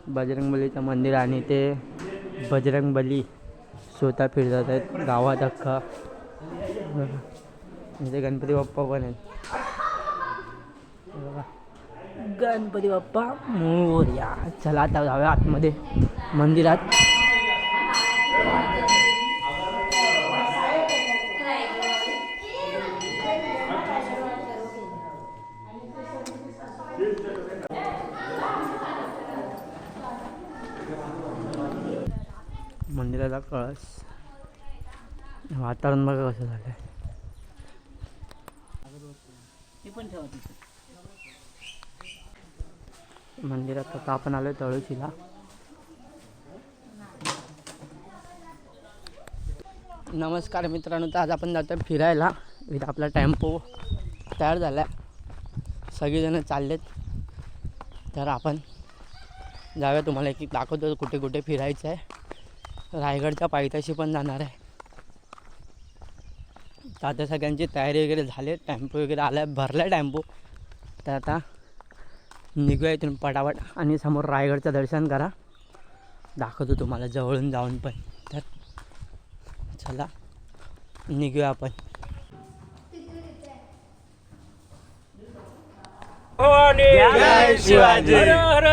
बजरंगबलीचं मंदिर आणि ते बजरंगबली स्वतः फिरतात आहेत गावात अख्खा. इथे गणपती बाप्पा पण आहेत. गणपती बाप्पा मोरया. चला आता जाऊया आतमध्ये मंदिरात. मंदिराचा कळस. वातावरण बघा कसं झालंय. मंदिरात आता आपण आलोय तळोशीला. नमस्कार मित्रांनो, तर आज आपण जातो फिरायला. इथं आपला टेम्पो तयार झाला आहे, सगळेजण चाललेत. तर आपण जाऊया, तुम्हाला एक दाखवतो कुठे कुठे फिरायचं आहे. रायगडच्या पायथ्याशी पण जाणार आहे. तर आता सगळ्यांची तयारी वगैरे झाली, टेम्पो वगैरे आला, भरला टेम्पो. तर आता निघूया इथून पटापट आणि समोर रायगडचं दर्शन करा. दाखवतो तुम्हाला जवळून जाऊन पण. तर चला निघूया आपण. जय शिवाजी. हर हर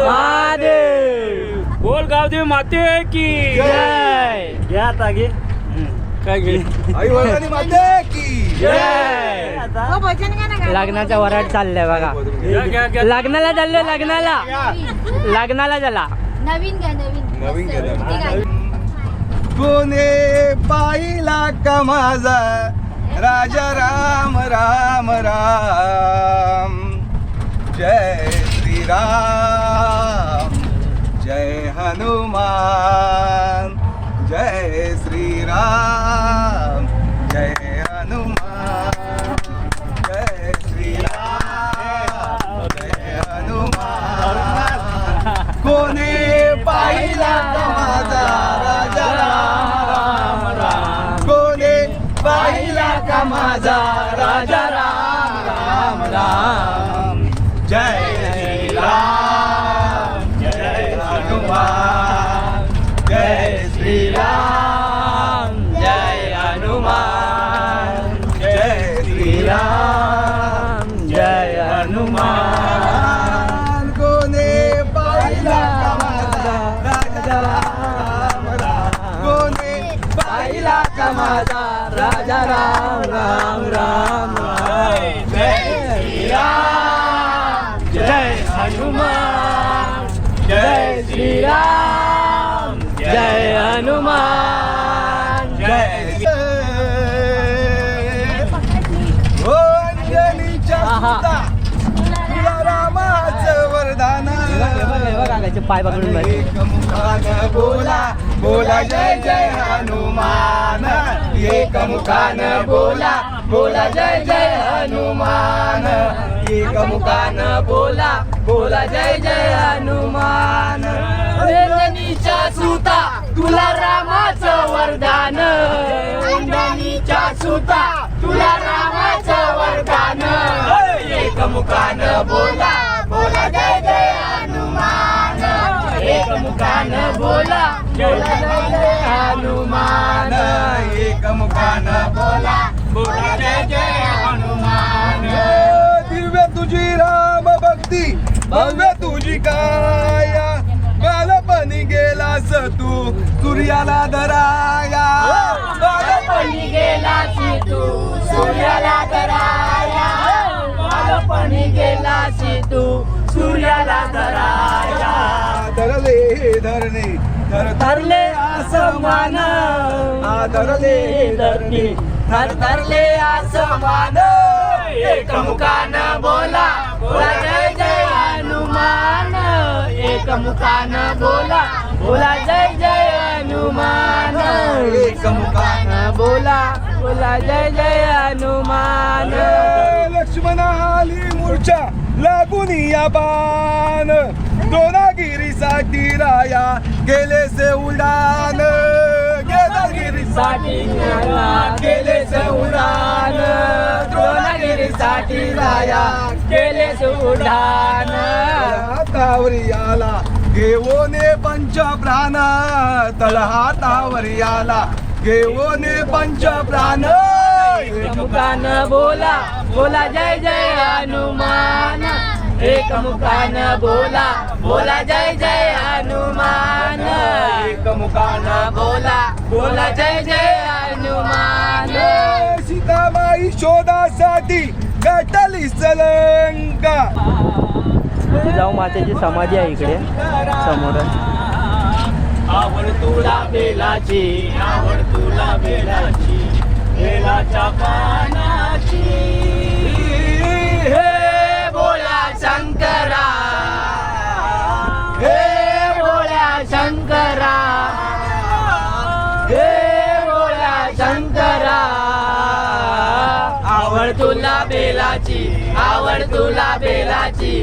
महादेव. बोल गावदेवी माते की जय. घ्या आता घे. काय घे? आई वडिलांनी माते की जय. लग्नाचा वराड चाललाय बघा. घ्या घ्या घ्या. लग्नाला चाललोय, लग्नाला झाला. नवीन घ्या नवीन घ्या, नवीन. ठीक आहे. कोणे पाहिला का माझा राजा राम राम राम. जय श्रीराम जय हनुमान. जय श्रीराम जय हनुमान. जय श्रीराम जय हनुमान. कोणे पाहिला का माझा राजा राम राम. कोणे पाहिला का माझा राजा राम राम राम. जय श्रीराम जय हनुमान. जय श्रीराम जय हनुमान. जय श्रीराम जय हनुमान. कोणे पाहिला का माझा राजा राम राम. कोणे पाहिला का माझा राजा राम राम राम. जय श्रीराम जय हनुमान. जय श्रीराम जय हनुमान. जय हो अंजनीच्या सुता तुला रामाचं वरदान. पाय पकडून बस. एक मुखानं बोला बोला जय जय हनुमान. एक मुखानं बोला बोला जय जय हनुमान. एक मुखानं बोला बोला जय जय हनुमान. अंजनीच्या सुता तुला रामाचं वरदान. अंजनीच्या सुता तुला रामाचं वरदान. एक मुखानं बोला बोला जय जय हनुमान. एक मुखानं बोला बोला जय जय हनुमान. एक मुखानं बोला बोला जय जय हनुमान. दिव्य तुझी राम भक्ती भव्य तुझी काया. बालपणी गेलास तू सूर्याला धराया. बालपणी गेलास तू सूर्याला धराया. बालपणी गेलास तू सूर्याला धराया. धरले धरणे धरले आसमान. धरले धरणे धरले आसमान. एक मुखानं बोला बोला जय जय हनुमान. एक मुखानं बोला बोला जय जय हनुमान. एक मुखानं बोला बोला जय जय हनुमान. लक्ष्मण आली मूर्छा लागून या बाण. द्रोणागिरीसाठी राया गेले से उडान. द्रोणागिरीसाठी गेले से उडान. द्रोणागिरीसाठी राया गेले से उडान. हातावरी आला घेऊन पंच प्राण तळहातावर याला घेऊन पंच प्राण एकमुखान बोला बोला जय जय हनुमान एकमुखान बोला बोला जय जय हनुमान एकमुखान बोला बोला जय जय हनुमान सीतामाई शोधासाठी गटली सलंका जिजाऊ मातेची समाधी आहे इकडे समोर आवड तुला बेलाची आवड तुला बेलाची बेलाच्या पानाची हे बोला शंकरा हे बोला शंकरा हे बोला शंकरा आवड तुला बेलाची आवड तुला बेलाची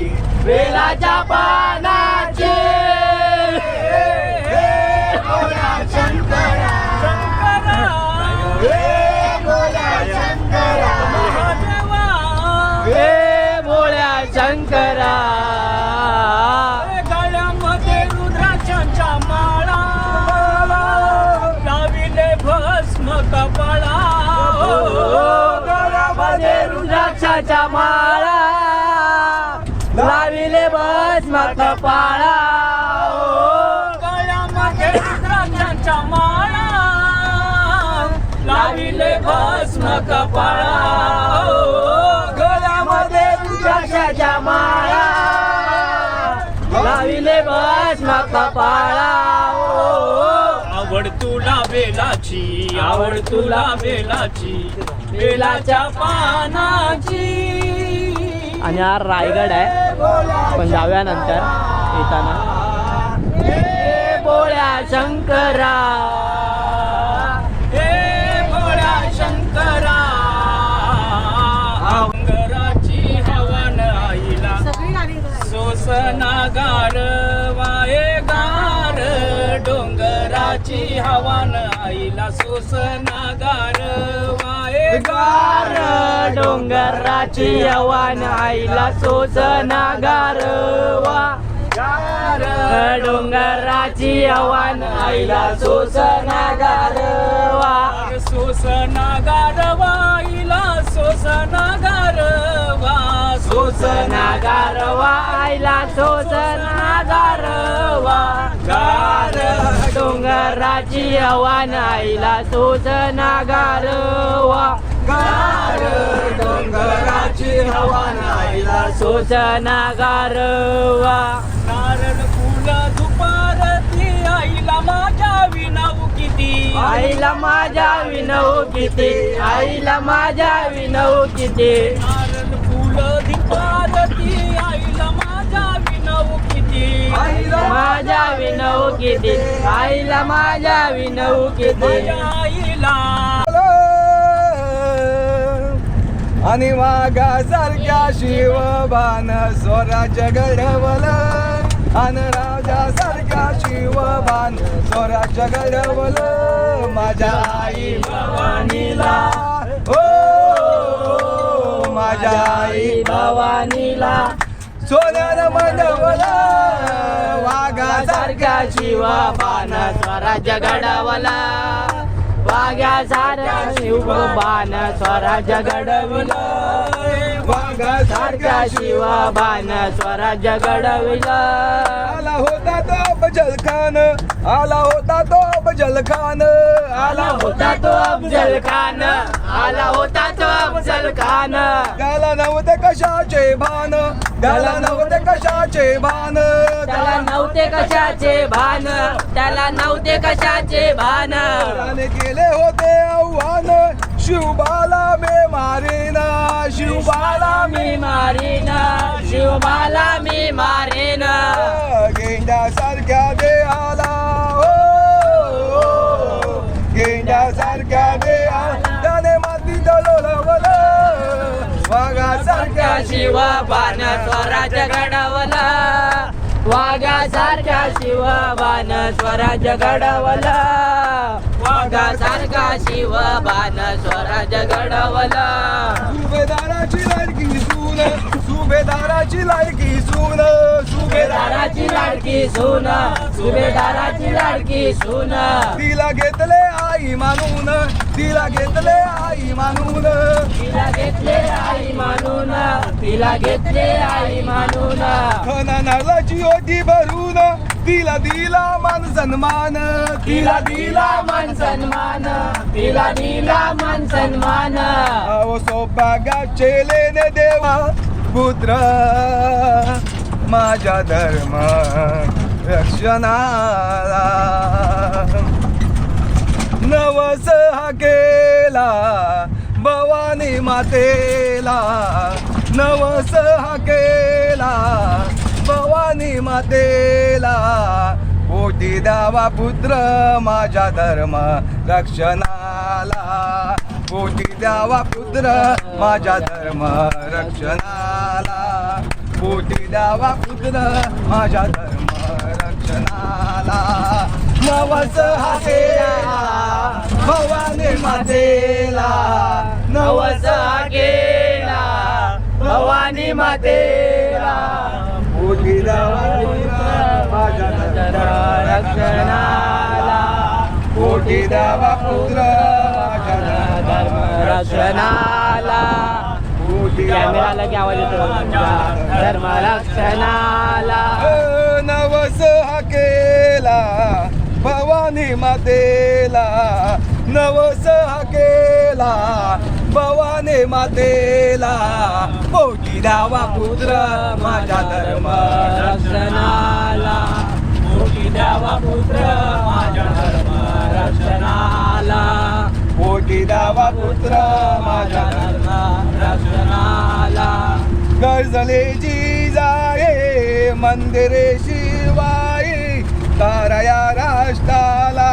बेलाच्या पानाची बोला शंकरा हे बोला शंकरा हे बोला शंकरा गळ्यामध्ये रुद्राक्षांच्या माळा लाविले भस्म कपाळा गळ्यामध्ये रुद्राक्षाच्या माळा लाविले भस्म कपाळा गळ्यामध्ये रुद्राक्षांच्या माळा लाविले भस्म कपाळा गळ्यामध्ये रुद्राक्षाच्या माळा लाविले भस्म कपाळा आवड तुला बेलाची आवड तुला बेलाची बेलाच्या पानाची आणि हा रायगड आहे पण जाऊया नंतर येताना हे बोळ्या शंकरा हे भोळ्या शंकरा अंगराची हवन आईला सोसना गार वाये गार डोंगराची हवन आईला सोसना गार वाये गार डोंगराची हवान आईला सोसना गारवा गार डोंगराची हवान आईला सोसना गारवा सोसना गारवाईला सोसना गारवा सोसना गारवा आईला सोसना गारवा गार डोंगराची हवान आईला सोसना गारवा गार डोंगराची हवा नाहीला सोसना गारवा नारळ फुल दुपारती आईला माझ्या विनाऊ किती आईला माझ्या विनव किती आईला माझ्या विनव किती नारळ फुल दुपारती आईला माझ्या विनाऊ किती माझ्या विनव किती आईला माझ्या विनव किती माझ्या आईला आणि वाघासारख्या शिवबान स्वराज्य घडवलं आणि राजासारख्या शिवबान स्वराज्य घडवलं माझ्या आई भवानीला हो माझ्या आई भवानीला सोन्यानं मनवलं वाघासारख्या शिवबान स्वराज्य घडवला वाघ्यासारख्या शिवबान स्वराज्य घडविलं वाघासारख्या शिवबान स्वराज्य घडविलं आला होता तो अफजल खान आला होता तो अफजल खान आला होता तो अफजल खान आला होता तो अफजल खान त्याला नव्हते कशाचे भान त्याला नव्हते कशाचे भान त्याला नव्हते कशाचे भान त्याला नव्हते कशाचे भान त्याने केले होते आव्हान शिवबाला मे मारेना शिवबाला मी मारीन शिवबाला मी मारेन गेंड्यासारख्या देहाला गेंड्यासारख्या देहाला त्याने मातीत लोळवलं वाघासारख्या शिवबान स्वराज्य घडवला वाघासारख्या शिवबान स्वराज्य घडवला वाघासारखा शिवबान स्वराज्य घडवला सुभेदाराची लाडकी सून सुभेदाराची लाडकी सून सुभेदाराची लाडकी सून सुभेदाराची लाडकी सून तिला घेतले आई मानून तिला घेतले आई मानून तिला घेतले आई मानून तिला घेतले आई मानून खना नारळाची ओटी भरून तिला दिला मान सन्मान तिला दिला मान सन्मान तिला दिला मान सन्मान अहो सौभाग्याचे लेने देवा पुत्र माझ्या धर्म रक्षणाला नवस हा केला भवानी मातेला नवस हा केला भवानी मातेला पोटी द्यावा पुत्र माझ्या धर्म रक्षणाला पोटी द्यावा पुत्र माझ्या धर्म रक्षणाला पोटी द्यावा पुत्र माझ्या धर्म रक्षणाला नवस हा केला भवानी मातेला नवस हा केला भवानी मातेला पोटी द्यावा पुत्र माझ्या धर्म रक्षणाला पोटी द्यावा पुत्र माझ्या धर्म रक्षणाला पोटी कॅमेराला की आवाज येतो धर्म रक्षणाला नवस हा केला भवानी मातेला नवस हा केला भवानी मातेला पोटी द्यावा पुत्र माझ्या धर्म रक्षणाला पोटी द्यावा पुत्र माझ्या धर्म रक्षणाला पोटी द्यावा पुत्र माझ्या धर्म रक्षणाला गरजले जी जाये मंदिरे शिवाई तारया राष्ट्राला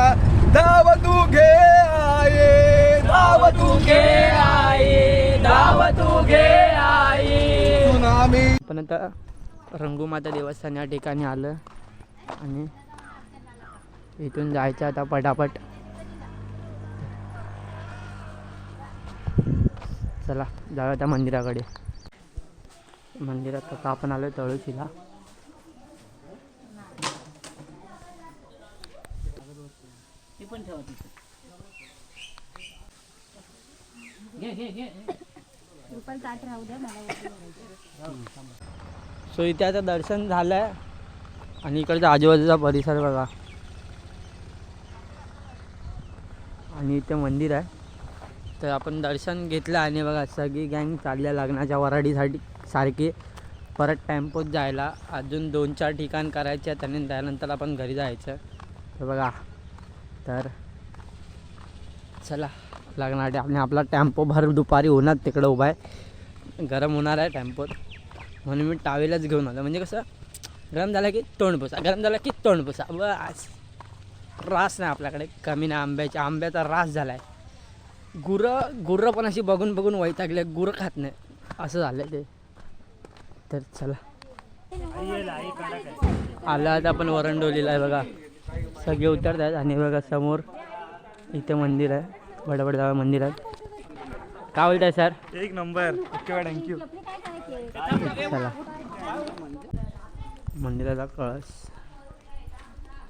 धाव तू घे आये धाव तू घे आई धाव तू घे आई सुनामी पण आता रंगूमाता देवस्थान या ठिकाणी आलं आणि इथून जायचं आता पटापट चला जाऊया त्या मंदिराकडे मंदिरात आता आपण आलो तळोशीला सो इथे आता दर्शन झालंय आणि इकडचा आजूबाजूचा परिसर बघा आणि इथे मंदिर आहे तर आपण दर्शन घेतलं आणि बघा सगळी गँग चालल्या लग्नाच्या वराडीसाठी सारखी परत टेम्पोत जायला अजून 2-4 ठिकाण करायचे आहेत आणि त्यानंतर आपण घरी जायचं तर बघा तर चला लग्नासाठी आपण आपला टेम्पो भर दुपारी होणार तिकडं उभा आहे गरम होणार आहे टेम्पोत म्हणून मी टावेलच घेऊन आलो म्हणजे कसं गरम झाला की तोंड पुसा गरम झाला की तोंड पुसा बस रास नाही आपल्याकडे कमी नाही आंब्याचा रास झाला आहे गुरं पण अशी बघून बघून वैतागले गुरं खात नाही असं झालं ते तर चला आला आता आपण वरणडोलीला आहे बघा सगळे उतरत आहेत आणि बघा समोर इथे मंदिर आहे बडाबड जावं मंदिर आहे काय बोलताय सर एक नंबर ओके थँक्यू चला मंदिराचा कळस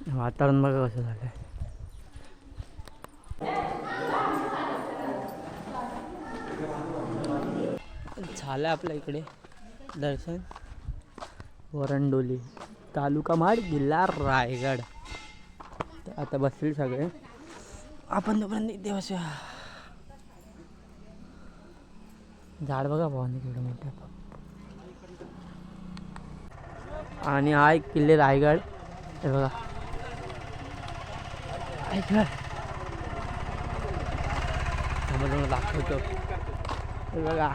वातावरण बघा कसं झालं आहे झालं आपल्या इकडे दर्शन वरणडोली तालुका माड जिल्हा रायगड तर आता बसतील सगळे आपण तोपर्यंत इथे बसूया झाड बघा भावानी केवढं मोठं आणि हा एक किल्ले रायगड हे बघा दाखवतो हे बघा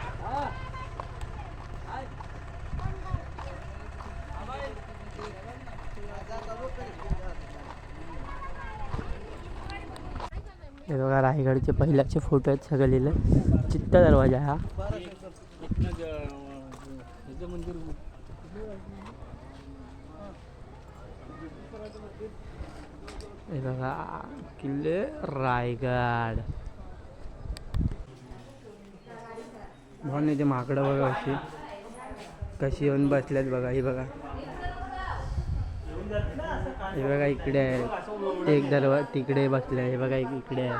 हे बघा रायगडचे पहिल्याचे फोटो आहेत सगळं लिहिलं चित्त दरवाजा हा हे बघा किल्ले रायगड म्हणून इथे माकडं बघा कशी येऊन बसल्यात बघा ही बघा हे बघा इकडे आहे ते एक तिकडे बसले आहे. हे बघा इकडे आहे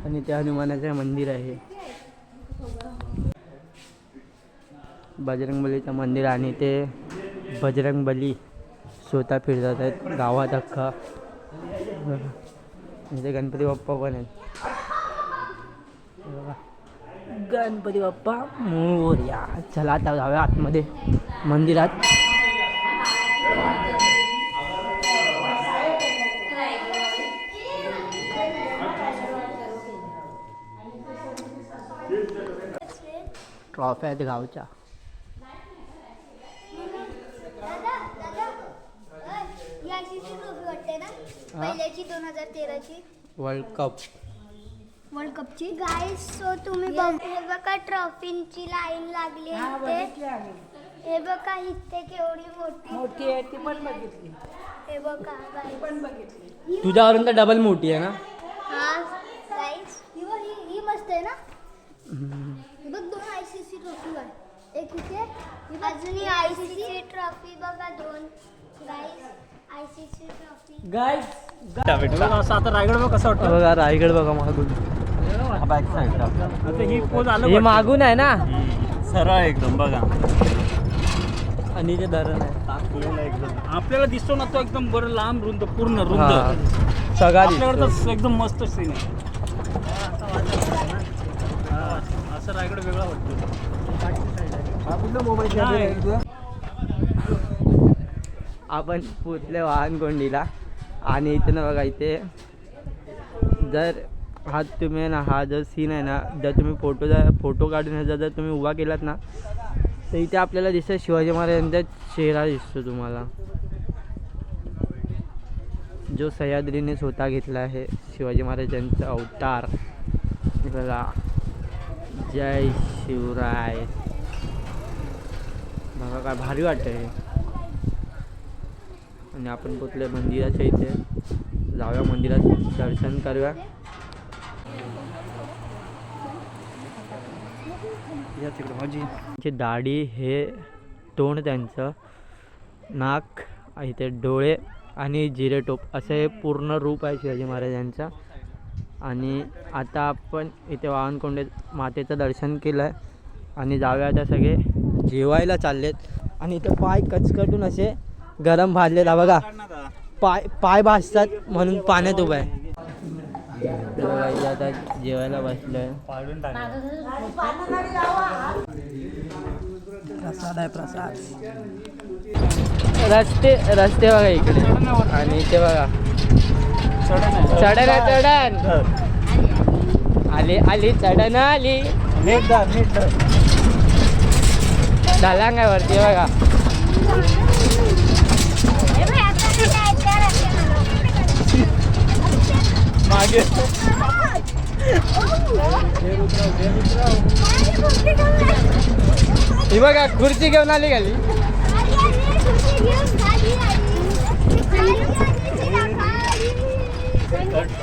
आणि ते हनुमानाचं मंदिर आहे. बजरंगबलीचं मंदिर आणि ते बजरंगबली स्वतः फिरतात आहेत गावात अख्खा. इथे गणपती बाप्पा पण आहेत. गणपती बाप्पा मोरया. चला आता जाऊया आतमध्ये मंदिरात. ट्रॉफी आहेत गावच्या. पहिल्याची 2013ची वर्ल्ड कपची. गाईस सो तुम्ही हे बघा ट्रॉफींची लाईन लागली आहे. हे बघा इथे केवढी मोठी आहे ती पण बघितली. हे बघा guys. पण बघितली. तुझ्यावरून तर डबल मोठी आहे ना. हा गाईस ही मस्त आहे ना. हे बघ 2 ICC ट्रॉफी आहे. एक इथे अजून ही ICC ट्रॉफी बघा 2 गाईस. ICC ट्रॉफी गाईस असं आता रायगड बघ कसं वाटतं. बघा रायगड बघा मागून. बॅक साईड आता ही पोज आलं हे मागून आहे ना सरळ एकदम बघा. आणि ते धरण आहे आपल्याला दिसतो ना तो एकदम बरं लांब रुंद पूर्ण रुंद. हा, सगळा आपल्याकडे दिसतो. तर एकदम मस्त सीन आहे. असं रायगड वेगळा वाटतो. आपण पोचले वाहनकोंडीला आणि इथं बघा इथे जर हा तुम्ही आहे ना हा जो सीन आहे ना जर तुम्ही फोटो काढून ह्याचा जर तुम्ही उभा केलात ना तर इथे आपल्याला दिसतं शिवाजी महाराजांचा चेहरा दिसतो तुम्हाला जो सह्याद्रीने स्वतः घेतला आहे. शिवाजी महाराजांचा अवतार बघा. जय शिवराय. बघा काय भारी वाटतंय. आणि आपण पोचले मंदिराच्या इथे. जाऊया मंदिरात दर्शन करूया. दाढी हे तोंड त्यांचं नाक इथे डोळे आणि जिरे टोप असं हे पूर्ण रूप आहे शिवाजी महाराजांचं. आणि आता आपण इथे वाहनकोंडे मातेचं दर्शन केलं आहे आणि जाऊया आता सगळे जेवायला चाललेत. आणि इथे पाय कचकटून असे गरम भाजलेत बघा. पाय भाजतात म्हणून पाण्यात उभं आहे. इथे आता जेवायला बसलोय. प्रसाद आहे प्रसाद. रस्ते बघा इकडे आणि इथे बघा चढण आली चढण आली. ढलांग आहे वरती बघा. मागे ही बघा खुर्ची घेऊन आली खाली.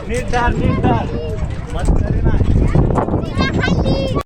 नीट मस्त